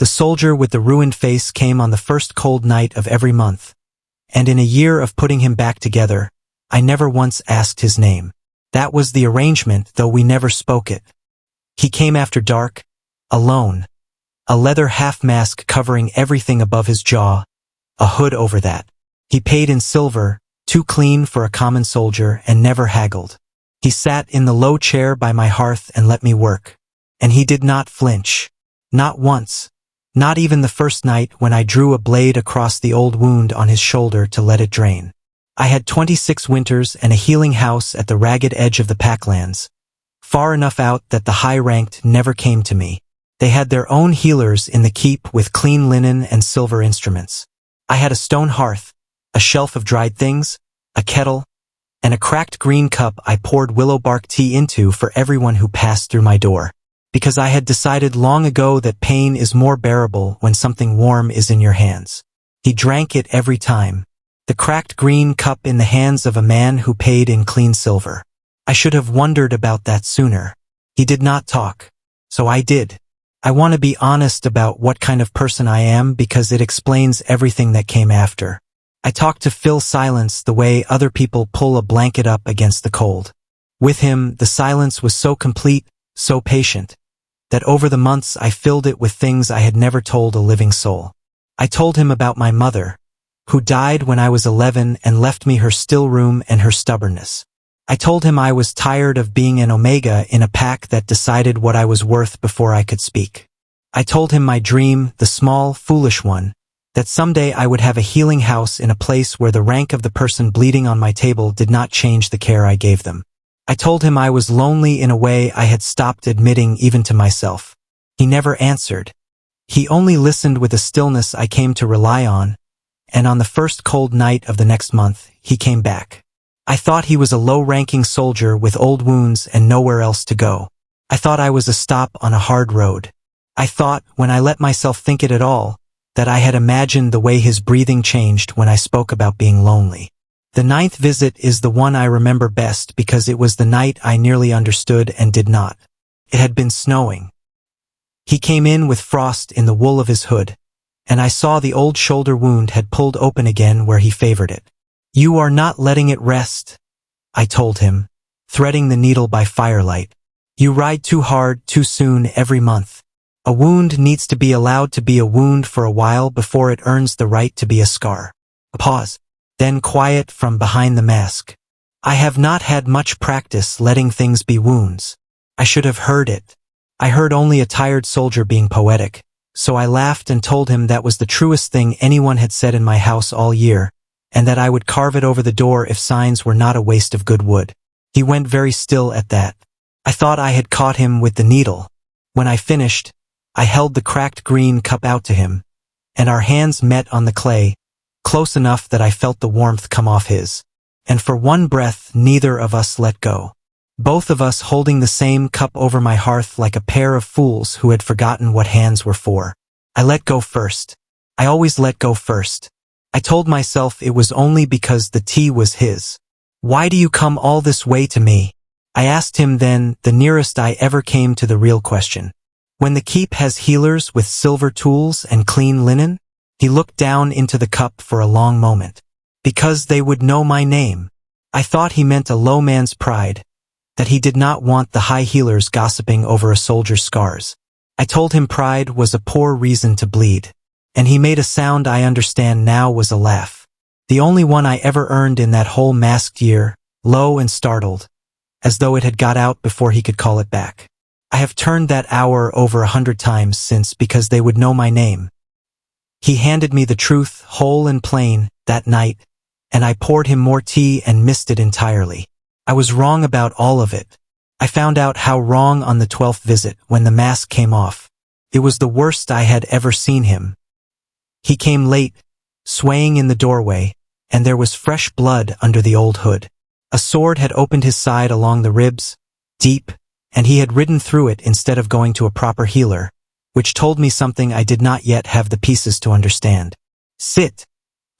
The soldier with the ruined face came on the first cold night of every month. And in a year of putting him back together, I never once asked his name. That was the arrangement, though we never spoke it. He came after dark, alone. A leather half-mask covering everything above his jaw, a hood over that. He paid in silver, too clean for a common soldier, and never haggled. He sat in the low chair by my hearth and let me work. And he did not flinch. Not once. Not even the first night when I drew a blade across the old wound on his shoulder to let it drain. I had 26 winters and a healing house at the ragged edge of the packlands, far enough out that the high-ranked never came to me. They had their own healers in the keep with clean linen and silver instruments. I had a stone hearth, a shelf of dried things, a kettle, and a cracked green cup I poured willow bark tea into for everyone who passed through my door. Because I had decided long ago that pain is more bearable when something warm is in your hands. He drank it every time. The cracked green cup in the hands of a man who paid in clean silver. I should have wondered about that sooner. He did not talk. So I did. I want to be honest about what kind of person I am because it explains everything that came after. I talked to fill silence the way other people pull a blanket up against the cold. With him, the silence was so complete, so patient, that over the months I filled it with things I had never told a living soul. I told him about my mother, who died when I was 11 and left me her still room and her stubbornness. I told him I was tired of being an omega in a pack that decided what I was worth before I could speak. I told him my dream, the small, foolish one, that someday I would have a healing house in a place where the rank of the person bleeding on my table did not change the care I gave them. I told him I was lonely in a way I had stopped admitting even to myself. He never answered. He only listened with a stillness I came to rely on, and on the first cold night of the next month, he came back. I thought he was a low-ranking soldier with old wounds and nowhere else to go. I thought I was a stop on a hard road. I thought, when I let myself think it at all, that I had imagined the way his breathing changed when I spoke about being lonely. The 9th visit is the one I remember best because it was the night I nearly understood and did not. It had been snowing. He came in with frost in the wool of his hood, and I saw the old shoulder wound had pulled open again where he favored it. "You are not letting it rest," I told him, threading the needle by firelight. "You ride too hard, too soon every month. A wound needs to be allowed to be a wound for a while before it earns the right to be a scar." A pause. Then quiet from behind the mask. I have not had much practice letting things be wounds. I should have heard it. I heard only a tired soldier being poetic, so I laughed and told him that was the truest thing anyone had said in my house all year, and that I would carve it over the door if signs were not a waste of good wood. He went very still at that. I thought I had caught him with the needle. When I finished, I held the cracked green cup out to him, and our hands met on the clay, close enough that I felt the warmth come off his. And for one breath neither of us let go. Both of us holding the same cup over my hearth like a pair of fools who had forgotten what hands were for. I let go first. I always let go first. I told myself it was only because the tea was his. "Why do you come all this way to me?" I asked him then, the nearest I ever came to the real question. "When the keep has healers with silver tools and clean linen?" He looked down into the cup for a long moment. "Because they would know my name." I thought he meant a low man's pride, that he did not want the high healers gossiping over a soldier's scars. I told him pride was a poor reason to bleed, and he made a sound I understand now was a laugh. The only one I ever earned in that whole masked year, low and startled, as though it had got out before he could call it back. I have turned that hour over 100 times since because they would know my name. He handed me the truth, whole and plain, that night, and I poured him more tea and missed it entirely. I was wrong about all of it. I found out how wrong on the 12th visit when the mask came off. It was the worst I had ever seen him. He came late, swaying in the doorway, and there was fresh blood under the old hood. A sword had opened his side along the ribs, deep, and he had ridden through it instead of going to a proper healer, which told me something I did not yet have the pieces to understand. "Sit,"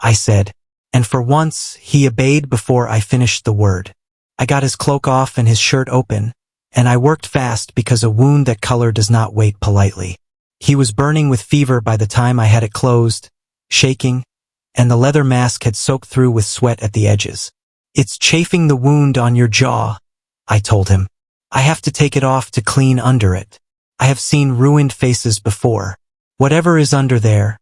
I said, and for once he obeyed before I finished the word. I got his cloak off and his shirt open, and I worked fast because a wound that color does not wait politely. He was burning with fever by the time I had it closed, shaking, and the leather mask had soaked through with sweat at the edges. "It's chafing the wound on your jaw," I told him. "I have to take it off to clean under it. I have seen ruined faces before. Whatever is under there,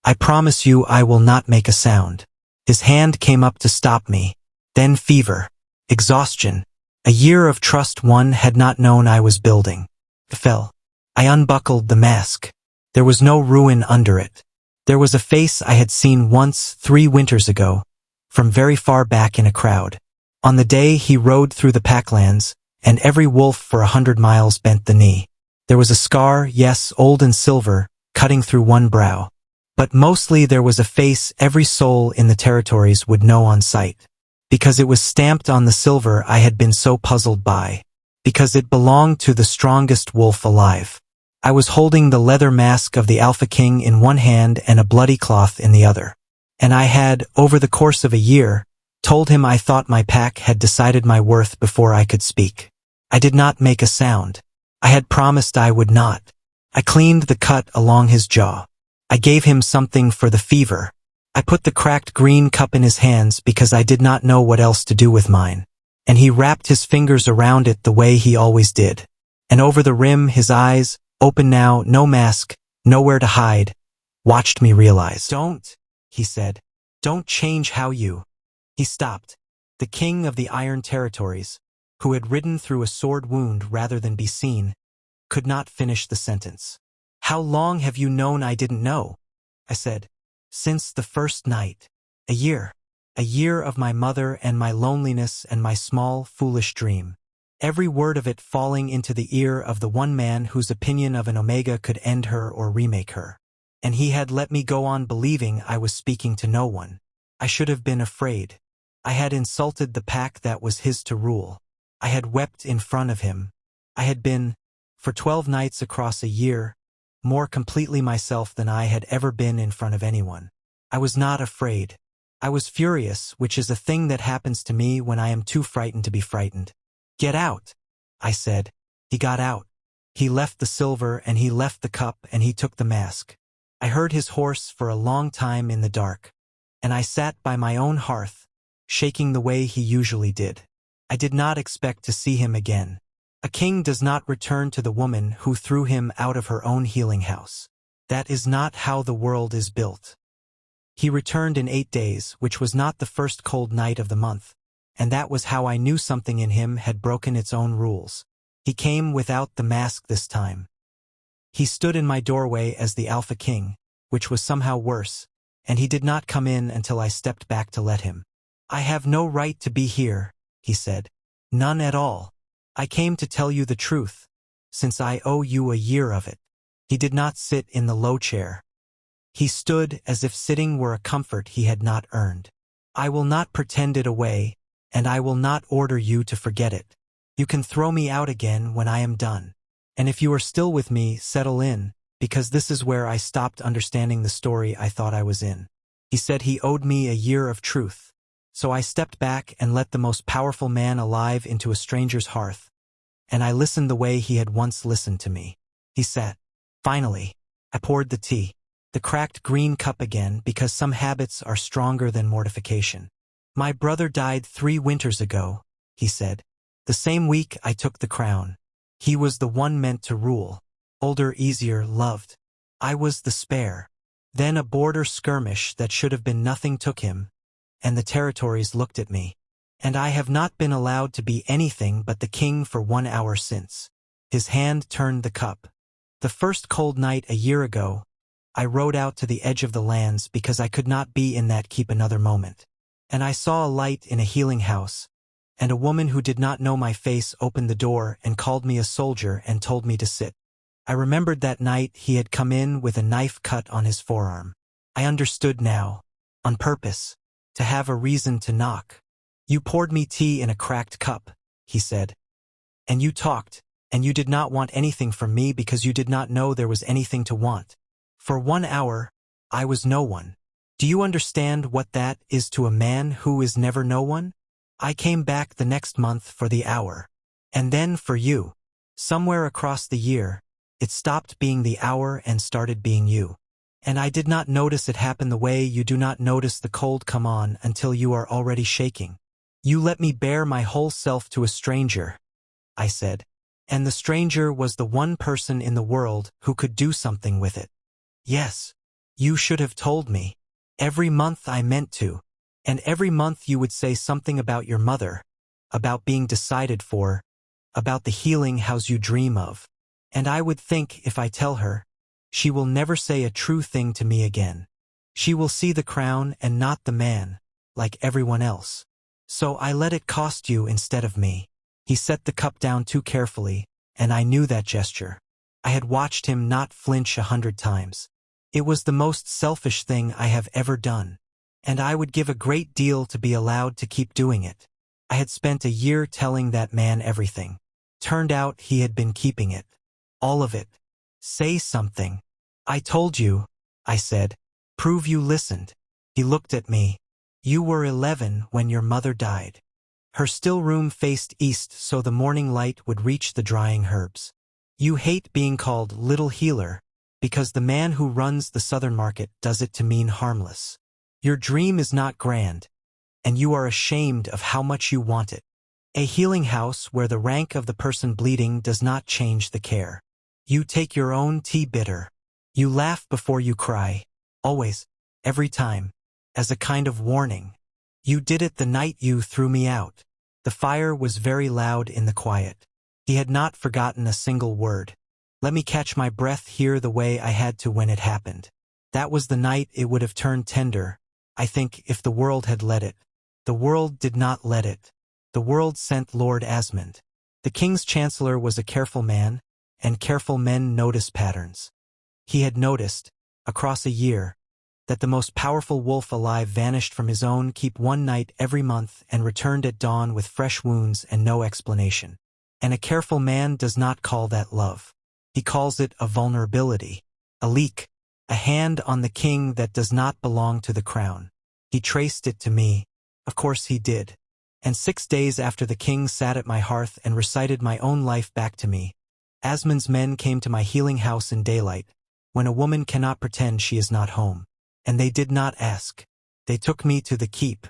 I promise you I will not make a sound." His hand came up to stop me. Then fever, exhaustion, a year of trust one had not known I was building. Fell. I unbuckled the mask. There was no ruin under it. There was a face I had seen once 3 winters ago, from very far back in a crowd. On the day he rode through the packlands, and every wolf for 100 miles bent the knee. There was a scar, yes, old and silver, cutting through one brow. But mostly there was a face every soul in the territories would know on sight. Because it was stamped on the silver I had been so puzzled by. Because it belonged to the strongest wolf alive. I was holding the leather mask of the Alpha King in one hand and a bloody cloth in the other. And I had, over the course of a year, told him I thought my pack had decided my worth before I could speak. I did not make a sound. I had promised I would not. I cleaned the cut along his jaw. I gave him something for the fever. I put the cracked green cup in his hands because I did not know what else to do with mine. And he wrapped his fingers around it the way he always did. And over the rim, his eyes, open now, no mask, nowhere to hide, watched me realize. "Don't," he said. "Don't change how you—" He stopped. The king of the Iron Territories, who had ridden through a sword wound rather than be seen, could not finish the sentence. "How long have you known I didn't know?" I said. "Since the first night. A year. A year of my mother and my loneliness and my small, foolish dream. Every word of it falling into the ear of the one man whose opinion of an Omega could end her or remake her. And he had let me go on believing I was speaking to no one. I should have been afraid. I had insulted the pack that was his to rule. I had wept in front of him. I had been, for 12 nights across a year, more completely myself than I had ever been in front of anyone. I was not afraid. I was furious, which is a thing that happens to me when I am too frightened to be frightened. "Get out," I said. He got out. He left the silver and he left the cup and he took the mask. I heard his horse for a long time in the dark. And I sat by my own hearth, shaking the way he usually did. I did not expect to see him again. A king does not return to the woman who threw him out of her own healing house. That is not how the world is built. He returned in 8 days, which was not the first cold night of the month, and that was how I knew something in him had broken its own rules. He came without the mask this time. He stood in my doorway as the Alpha King, which was somehow worse, and he did not come in until I stepped back to let him. "I have no right to be here," he said. "None at all. I came to tell you the truth, since I owe you a year of it." He did not sit in the low chair. He stood as if sitting were a comfort he had not earned. "I will not pretend it away, and I will not order you to forget it. You can throw me out again when I am done. And if you are still with me, settle in, because this is where I stopped understanding the story I thought I was in." He said he owed me a year of truth. So I stepped back and let the most powerful man alive into a stranger's hearth, and I listened the way he had once listened to me. He sat. Finally, I poured the tea, the cracked green cup again, because some habits are stronger than mortification. "My brother died 3 winters ago," he said. "The same week I took the crown. He was the one meant to rule. Older, easier, loved. I was the spare. Then a border skirmish that should have been nothing took him, and the territories looked at me. And I have not been allowed to be anything but the king for 1 hour since." His hand turned the cup. "The first cold night a year ago, I rode out to the edge of the lands because I could not be in that keep another moment. And I saw a light in a healing house, and a woman who did not know my face opened the door and called me a soldier and told me to sit. I remembered that night he had come in with a knife cut on his forearm. I understood now, on purpose, to have a reason to knock. "You poured me tea in a cracked cup," he said. "And you talked, and you did not want anything from me because you did not know there was anything to want. For 1 hour, I was no one. Do you understand what that is to a man who is never no one? I came back the next month for the hour. And then for you. Somewhere across the year, It stopped being the hour and started being you. And I did not notice it happen the way you do not notice the cold come on until you are already shaking. You let me bare my whole self to a stranger, I said. And the stranger was the one person in the world who could do something with it. Yes. You should have told me. Every month I meant to. And every month you would say something about your mother, about being decided for, about the healing house you dream of. And I would think if I tell her, she will never say a true thing to me again. She will see the crown and not the man, like everyone else. So I let it cost you instead of me. He set the cup down too carefully, and I knew that gesture. I had watched him not flinch 100 times. It was the most selfish thing I have ever done. And I would give a great deal to be allowed to keep doing it. I had spent a year telling that man everything. Turned out he had been keeping it. All of it. Say something. I told you, I said. Prove you listened. He looked at me. You were 11 when your mother died. Her still room faced east so the morning light would reach the drying herbs. You hate being called Little Healer, because the man who runs the southern market does it to mean harmless. Your dream is not grand, and you are ashamed of how much you want it. A healing house where the rank of the person bleeding does not change the care. You take your own tea bitter. You laugh before you cry. Always. Every time. As a kind of warning. You did it the night you threw me out. The fire was very loud in the quiet. He had not forgotten a single word. Let me catch my breath here the way I had to when it happened. That was the night it would have turned tender, I think, if the world had let it. The world did not let it. The world sent Lord Asmund. The king's chancellor was a careful man, and careful men notice patterns. He had noticed, across a year, that the most powerful wolf alive vanished from his own keep one night every month and returned at dawn with fresh wounds and no explanation. And a careful man does not call that love. He calls it a vulnerability, a leak, a hand on the king that does not belong to the crown. He traced it to me. Of course he did. And 6 days after the king sat at my hearth and recited my own life back to me, Asmund's men came to my healing house in daylight, when a woman cannot pretend she is not home. And they did not ask. They took me to the keep.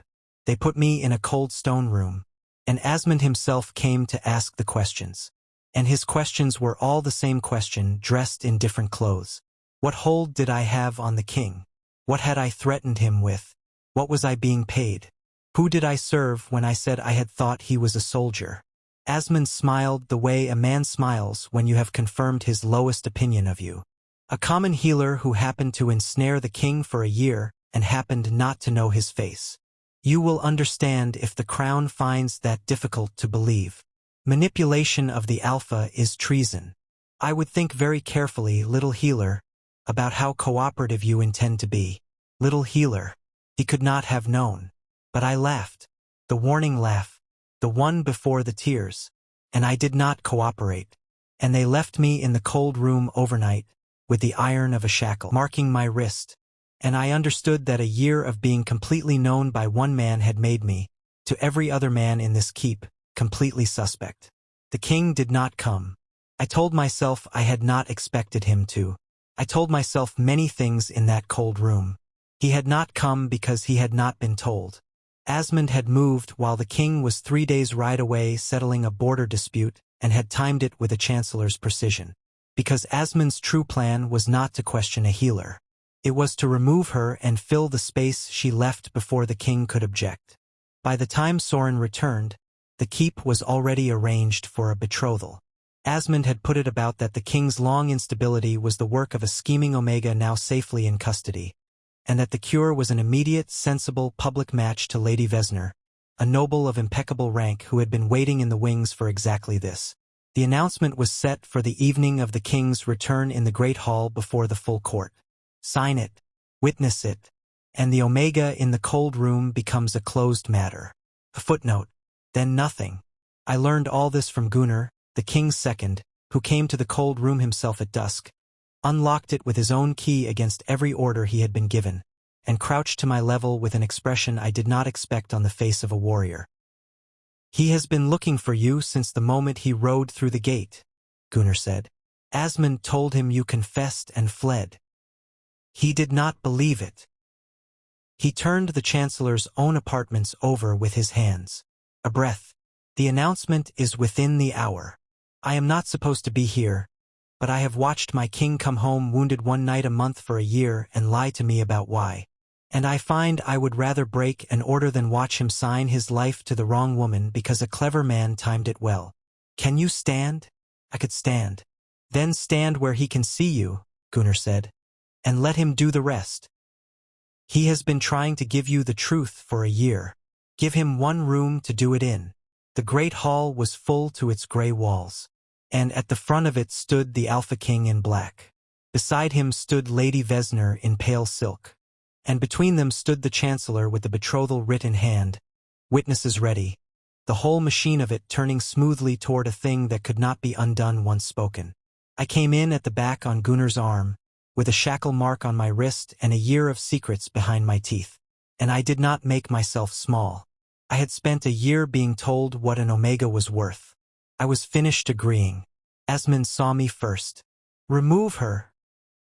They put me in a cold stone room. And Asmund himself came to ask the questions. And his questions were all the same question, dressed in different clothes. What hold did I have on the king? What had I threatened him with? What was I being paid? Who did I serve when I said I had thought he was a soldier? Asmund smiled the way a man smiles when you have confirmed his lowest opinion of you. A common healer who happened to ensnare the king for a year and happened not to know his face. You will understand if the crown finds that difficult to believe. Manipulation of the alpha is treason. I would think very carefully, Little Healer, about how cooperative you intend to be. Little Healer. He could not have known. But I laughed. The warning laugh. The one before the tears. And I did not cooperate. And they left me in the cold room overnight, with the iron of a shackle marking my wrist. And I understood that a year of being completely known by one man had made me, to every other man in this keep, completely suspect. The king did not come. I told myself I had not expected him to. I told myself many things in that cold room. He had not come because he had not been told. Asmund had moved while the king was 3 days' ride away settling a border dispute and had timed it with a chancellor's precision. Because Asmund's true plan was not to question a healer. It was to remove her and fill the space she left before the king could object. By the time Soren returned, the keep was already arranged for a betrothal. Asmund had put it about that the king's long instability was the work of a scheming Omega now safely in custody, and that the cure was an immediate, sensible public match to Lady Vesner, a noble of impeccable rank who had been waiting in the wings for exactly this. The announcement was set for the evening of the king's return in the great hall before the full court. Sign it, witness it, and the Omega in the cold room becomes a closed matter. A footnote. Then nothing. I learned all this from Gunnar, the king's second, who came to the cold room himself at dusk, unlocked it with his own key against every order he had been given, and crouched to my level with an expression I did not expect on the face of a warrior. He has been looking for you since the moment he rode through the gate, Gunnar said. Asmund told him you confessed and fled. He did not believe it. He turned the Chancellor's own apartments over with his hands. A breath. The announcement is within the hour. I am not supposed to be here, but I have watched my king come home wounded one night a month for a year and lie to me about why. And I find I would rather break an order than watch him sign his life to the wrong woman because a clever man timed it well. Can you stand? I could stand. Then stand where he can see you, Gunnar said, and let him do the rest. He has been trying to give you the truth for a year. Give him one room to do it in. The great hall was full to its gray walls, and at the front of it stood the Alpha King in black. Beside him stood Lady Vesner in pale silk, and between them stood the Chancellor with the betrothal writ in hand, witnesses ready, the whole machine of it turning smoothly toward a thing that could not be undone once spoken. I came in at the back on Gunnar's arm, with a shackle mark on my wrist and a year of secrets behind my teeth. And I did not make myself small. I had spent a year being told what an Omega was worth. I was finished agreeing. Asmund saw me first. Remove her,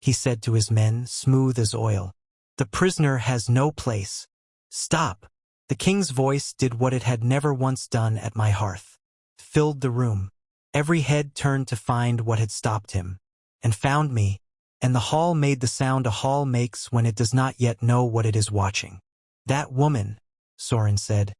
he said to his men, smooth as oil. The prisoner has no place. Stop. The king's voice did what it had never once done at my hearth. Filled the room. Every head turned to find what had stopped him, and found me, and the hall made the sound a hall makes when it does not yet know what it is watching. That woman, Soren said,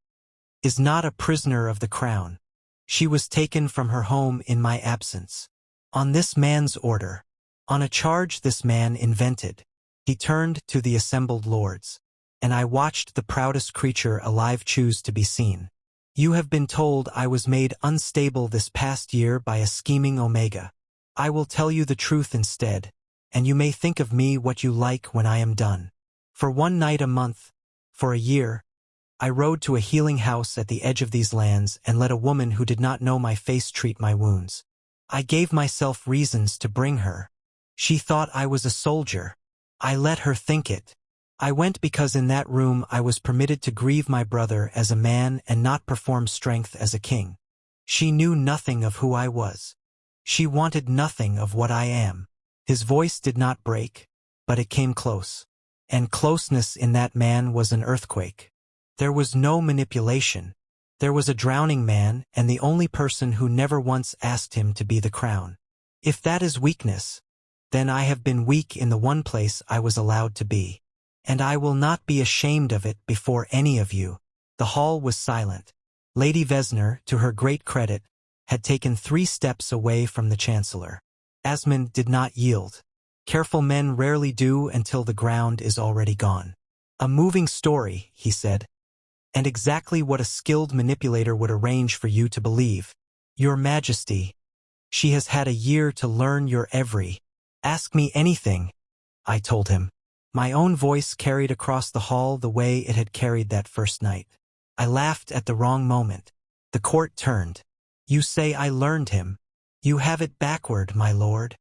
is not a prisoner of the crown. She was taken from her home in my absence. On this man's order. On a charge this man invented. He turned to the assembled lords, and I watched the proudest creature alive choose to be seen. You have been told I was made unstable this past year by a scheming Omega. I will tell you the truth instead, and you may think of me what you like when I am done. For one night a month, for a year, I rode to a healing house at the edge of these lands and let a woman who did not know my face treat my wounds. I gave myself reasons to bring her. She thought I was a soldier. I let her think it. I went because in that room I was permitted to grieve my brother as a man and not perform strength as a king. She knew nothing of who I was. She wanted nothing of what I am. His voice did not break, but it came close. And closeness in that man was an earthquake. There was no manipulation. There was a drowning man and the only person who never once asked him to be the crown. If that is weakness, then I have been weak in the one place I was allowed to be. And I will not be ashamed of it before any of you. The hall was silent. Lady Vesner, to her great credit, had taken 3 steps away from the Chancellor. Asmund did not yield. Careful men rarely do until the ground is already gone. A moving story, he said. And exactly what a skilled manipulator would arrange for you to believe. Your Majesty, she has had a year to learn your every. Ask me anything, I told him. My own voice carried across the hall the way it had carried that first night. I laughed at the wrong moment. The court turned. You say I learned him. You have it backward, my lord.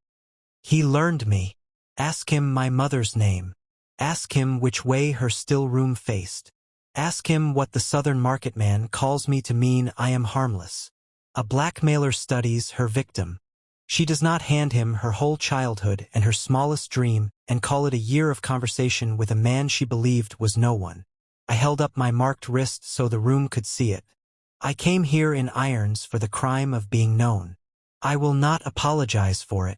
He learned me. Ask him my mother's name. Ask him which way her still room faced. Ask him what the southern marketman calls me to mean I am harmless. A blackmailer studies her victim. She does not hand him her whole childhood and her smallest dream and call it a year of conversation with a man she believed was no one. I held up my marked wrist so the room could see it. I came here in irons for the crime of being known. I will not apologize for it.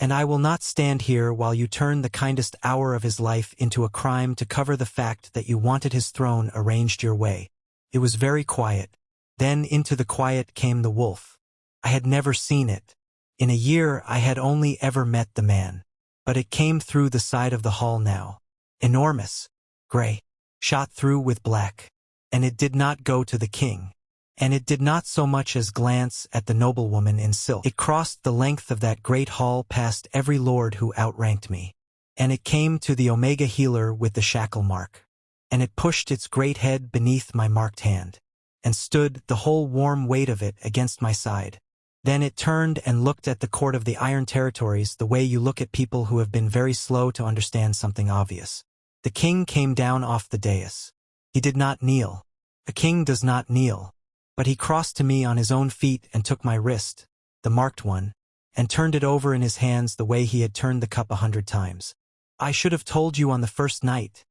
And I will not stand here while you turn the kindest hour of his life into a crime to cover the fact that you wanted his throne arranged your way. It was very quiet. Then into the quiet came the wolf. I had never seen it. In a year I had only ever met the man. But it came through the side of the hall now. Enormous. Gray. Shot through with black. And it did not go to the king. And it did not so much as glance at the noblewoman in silk. It crossed the length of that great hall past every lord who outranked me. And it came to the Omega healer with the shackle mark. And it pushed its great head beneath my marked hand. And stood, the whole warm weight of it, against my side. Then it turned and looked at the court of the Iron Territories the way you look at people who have been very slow to understand something obvious. The king came down off the dais. He did not kneel. A king does not kneel. But he crossed to me on his own feet and took my wrist, the marked one, and turned it over in his hands the way he had turned the cup 100 times. "I should have told you on the first night,"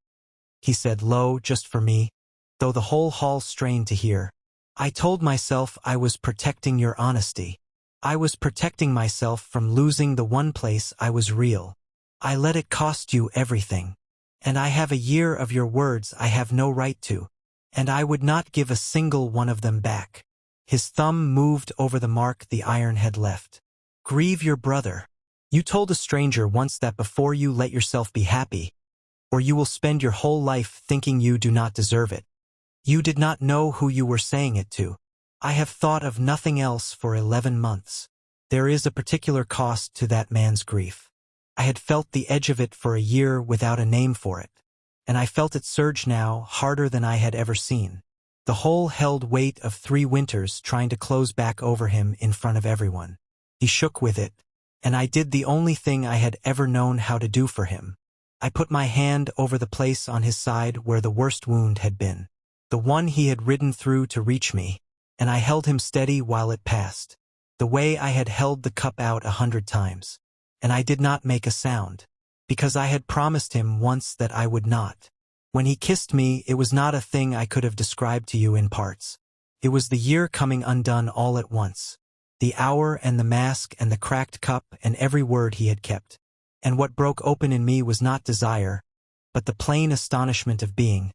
he said low, just for me, though the whole hall strained to hear. "I told myself I was protecting your honesty. I was protecting myself from losing the one place I was real. I let it cost you everything. And I have a year of your words I have no right to. And I would not give a single one of them back." His thumb moved over the mark the iron had left. "Grieve your brother. You told a stranger once that before you let yourself be happy, or you will spend your whole life thinking you do not deserve it. You did not know who you were saying it to. I have thought of nothing else for 11 months. There is a particular cost to that man's grief. I had felt the edge of it for a year without a name for it, and I felt it surge now, harder than I had ever seen. The whole held weight of 3 winters trying to close back over him in front of everyone. He shook with it, and I did the only thing I had ever known how to do for him. I put my hand over the place on his side where the worst wound had been, the one he had ridden through to reach me, and I held him steady while it passed, the way I had held the cup out 100 times. And I did not make a sound, because I had promised him once that I would not. When he kissed me, it was not a thing I could have described to you in parts. It was the year coming undone all at once. The hour and the mask and the cracked cup and every word he had kept. And what broke open in me was not desire, but the plain astonishment of being,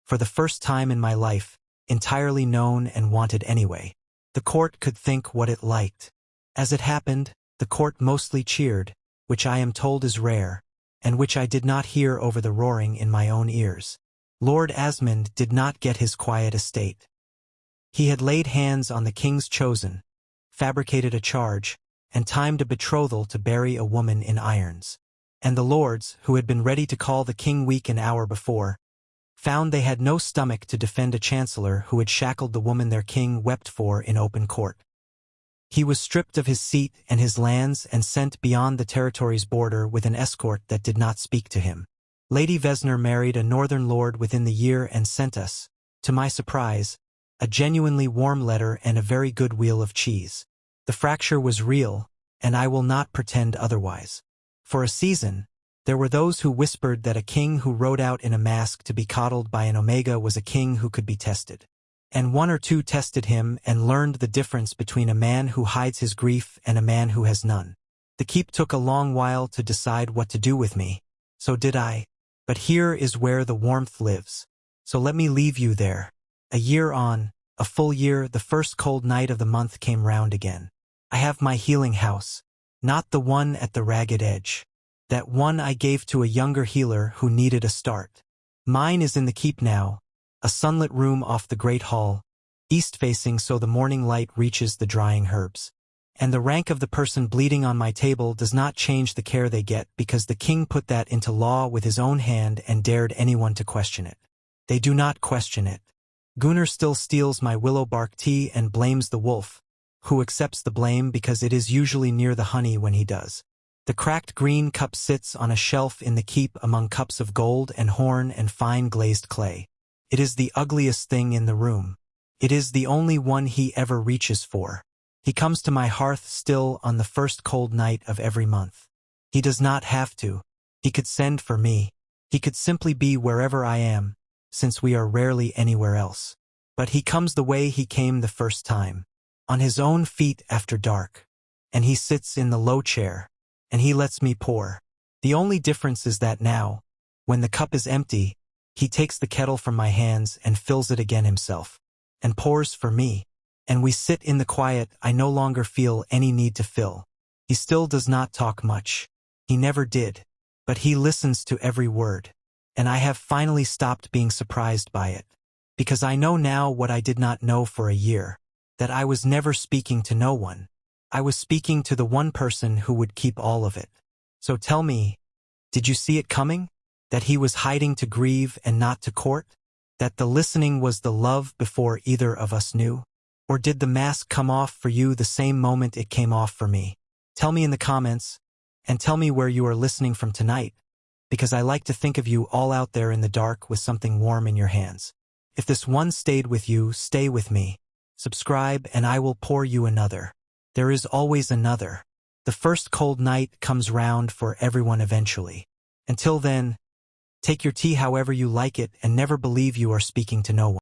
for the first time in my life, entirely known and wanted anyway. The court could think what it liked. As it happened, the court mostly cheered, which I am told is rare, and which I did not hear over the roaring in my own ears. Lord Asmund did not get his quiet estate. He had laid hands on the king's chosen, fabricated a charge, and timed a betrothal to bury a woman in irons. And the lords, who had been ready to call the king weak an hour before, found they had no stomach to defend a chancellor who had shackled the woman their king wept for in open court. He was stripped of his seat and his lands and sent beyond the territory's border with an escort that did not speak to him. Lady Vesner married a northern lord within the year and sent us, to my surprise, a genuinely warm letter and a very good wheel of cheese. The fracture was real, and I will not pretend otherwise. For a season, there were those who whispered that a king who rode out in a mask to be coddled by an omega was a king who could be tested. And 1 or 2 tested him and learned the difference between a man who hides his grief and a man who has none. The keep took a long while to decide what to do with me. So did I. But here is where the warmth lives. So let me leave you there. A year on, a full year, the first cold night of the month came round again. I have my healing house, not the one at the ragged edge. That one I gave to a younger healer who needed a start. Mine is in the keep now, a sunlit room off the great hall, east-facing so the morning light reaches the drying herbs. And the rank of the person bleeding on my table does not change the care they get because the king put that into law with his own hand and dared anyone to question it. They do not question it. Gunnar still steals my willow bark tea and blames the wolf, who accepts the blame because it is usually near the honey when he does. The cracked green cup sits on a shelf in the keep among cups of gold and horn and fine glazed clay. It is the ugliest thing in the room. It is the only one he ever reaches for. He comes to my hearth still on the first cold night of every month. He does not have to. He could send for me. He could simply be wherever I am, since we are rarely anywhere else. But he comes the way he came the first time, on his own feet after dark. And he sits in the low chair, and he lets me pour. The only difference is that now, when the cup is empty, he takes the kettle from my hands and fills it again himself, and pours for me. And we sit in the quiet I no longer feel any need to fill. He still does not talk much. He never did. But he listens to every word. And I have finally stopped being surprised by it. Because I know now what I did not know for a year. That I was never speaking to no one. I was speaking to the one person who would keep all of it. So tell me, did you see it coming? That he was hiding to grieve and not to court? That the listening was the love before either of us knew? Or did the mask come off for you the same moment it came off for me? Tell me in the comments, and tell me where you are listening from tonight, because I like to think of you all out there in the dark with something warm in your hands. If this one stayed with you, stay with me. Subscribe and I will pour you another. There is always another. The first cold night comes round for everyone eventually. Until then, take your tea however you like it and never believe you are speaking to no one.